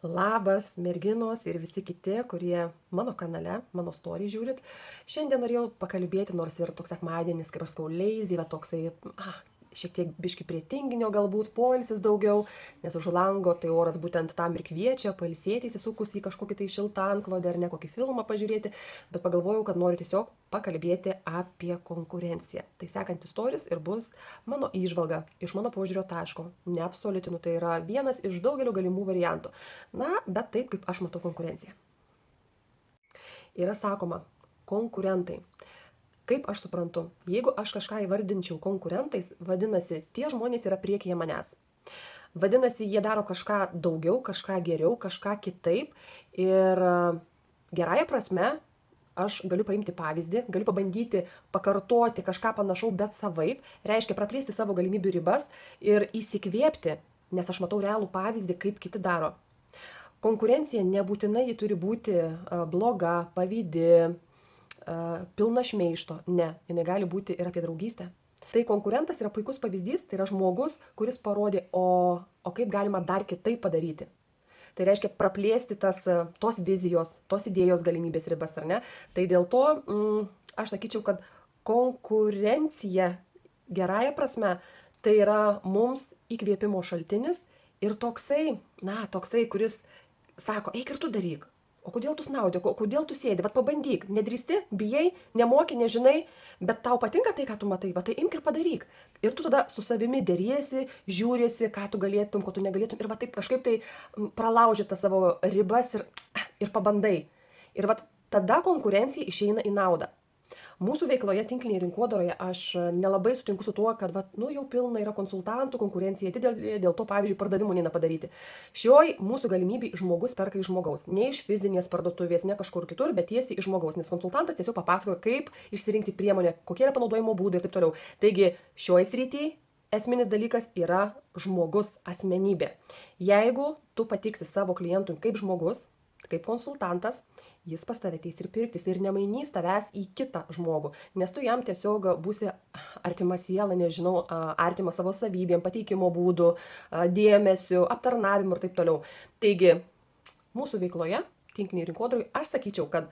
Labas, merginos ir visi kiti, kurie mano kanale, mano story žiūrit. Šiandien norėjau pakalbėti, nors ir toks sekmadienis, kaip aš sakau, lazy, bet toksai, šiek tiek biški prie tinginio galbūt, poilsis daugiau, nes už lango tai oras būtent tam ir kviečia, pailsėti įsisukus į kažkokį tai šiltą antklodę ar ne kokį filmą pažiūrėti, bet pagalvojau, kad noriu tiesiog pakalbėti apie konkurenciją. Tai sekantis storis ir bus mano įžvalga iš mano požiūrio taško. Neabsolютinu, tai yra vienas iš daugelio galimų variantų. Na, bet taip, kaip aš matau konkurenciją. Yra sakoma, konkurentai. Kaip aš suprantu, jeigu aš kažką įvardinčiau konkurentais, vadinasi, tie žmonės yra priekyje manęs. Vadinasi, jie daro kažką daugiau, kažką geriau, kažką kitaip. Ir gerąją prasme, aš galiu paimti pavyzdį, galiu pabandyti pakartoti kažką panašaus, bet savaip, reiškia praplėsti savo galimybių ribas ir įsikvėpti, nes aš matau realų pavyzdį, kaip kiti daro. Konkurencija nebūtinai ji turi būti bloga, pavydi, pilna šmeižto. Ne, jinai gali būti ir apie draugystę. Tai konkurentas yra puikus pavyzdys, tai yra žmogus, kuris parodė, o kaip galima dar kitaip padaryti. Tai reiškia praplėsti tos vizijos, tos idėjos galimybės ribas, ar ne? Tai dėl to aš sakyčiau, kad konkurencija gerąja prasme tai yra mums įkvėpimo šaltinis ir toksai, kuris sako, eik ir tu daryk. O kodėl tu snaudi, kodėl tu sėdi, vat pabandyk, nedrįsti, bijai, nemoki, nežinai, bet tau patinka tai, ką tu matai, va tai imk ir padaryk. Ir tu tada su savimi deriesi, žiūrėsi, ką tu galėtum, ko tu negalėtum, ir va taip kažkaip tai pralauži tas savo ribas ir pabandai. Ir va tada konkurencija išeina į naudą. Mūsų veikloje tinklinėje rinkodaroje aš nelabai sutinku su tuo, kad jau pilna yra konsultantų, konkurencija didelė, dėl to, pavyzdžiui, pardavimų neina padaryti. Šioj mūsų galimybė žmogus perka iš žmogaus. Ne iš fizinės parduotuvės, ne kažkur kitur, bet tiesiai iš žmogaus. Nes konsultantas tiesiog papasakoja, kaip išsirinkti priemonę, kokie yra panaudojimo būdai ir taip toliau. Taigi, šioj srityje esminis dalykas yra žmogus, asmenybė. Jeigu tu patiksi savo klientui kaip žmogus, kaip konsultantas, jis pas tave ateis ir pirktis ir nemainys tavęs į kitą žmogų, nes tu jam tiesiog būsi artima siela, nežinau, artima savo savybėm, pateikimo būdų, dėmesiu, aptarnavimu ir taip toliau. Taigi, mūsų veikloje, tinkliniai rinkodarai, aš sakyčiau, kad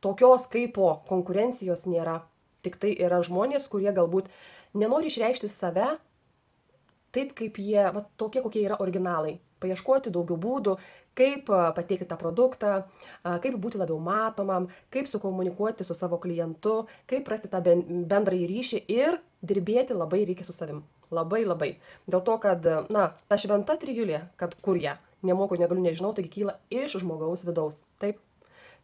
tokios kaipo konkurencijos nėra. Tik tai yra žmonės, kurie galbūt nenori išreikšti save taip, kaip jie, tokie, kokie yra originalai. Paieškoti daugiau būdų, kaip pateikti tą produktą, kaip būti labiau matomam, kaip sukomunikuoti su savo klientu, kaip rasti tą bendrąjį ryšį ir dirbėti labai reikia su savim. Labai. Dėl to, kad, ta šventa trijulė, kad kur ją, nemoku, negaliu, nežinau, taigi kyla iš žmogaus vidaus. Taip.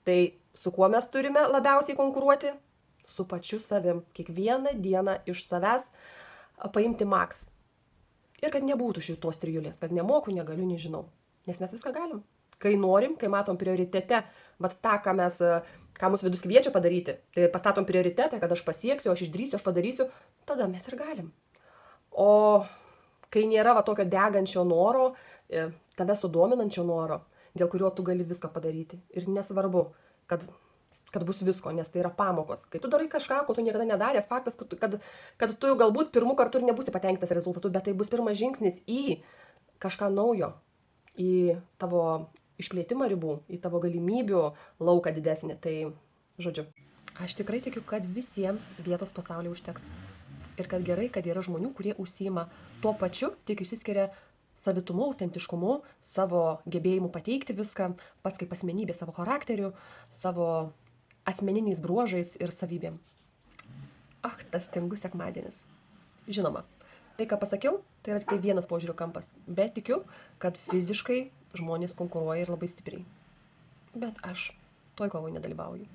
Tai su kuo mes turime labiausiai konkuruoti? Su pačiu savim. Kiekvieną dieną iš savęs paimti maks. Ir kad nebūtų šitos trijulės, kad nemoku, negaliu, nežinau. Nes mes viską galim. Kai norim, kai matom prioritete, tą, ką mūsų vidus kviečia padaryti, tai pastatom prioritetą, kad aš pasieksiu, aš išdrįsiu, aš padarysiu, tada mes ir galim. O kai nėra tokio degančio noro, tave sudominančio noro, dėl kurio tu gali viską padaryti. Ir nesvarbu, kad bus visko, nes tai yra pamokos. Kai tu darai kažką, ko tu niekada nedaręs, faktas, kad tu galbūt pirmų kartų ir nebūsi patenkintas rezultatu, bet tai bus pirmas žingsnis į kažką naujo, į tavo išplėtimą ribų, į tavo galimybių lauką didesnį. Tai, žodžiu, aš tikrai tikiu, kad visiems vietos pasaulyje užteks. Ir kad gerai, kad yra žmonių, kurie užsiima tuo pačiu, tik išsiskiria savitumu, autentiškumu, savo gebėjimu pateikti viską, pats kaip asmenybė, savo charakteriu, savo asmeniniais bruožais ir savybėm. Tas tingus sekmadienis. Žinoma, tai, ką pasakiau, tai yra tik tai vienas požiūrio kampas. Bet tikiu, kad fiziškai žmonės konkuruoja ir labai stipriai. Bet aš toj kovoj nedalyvauju.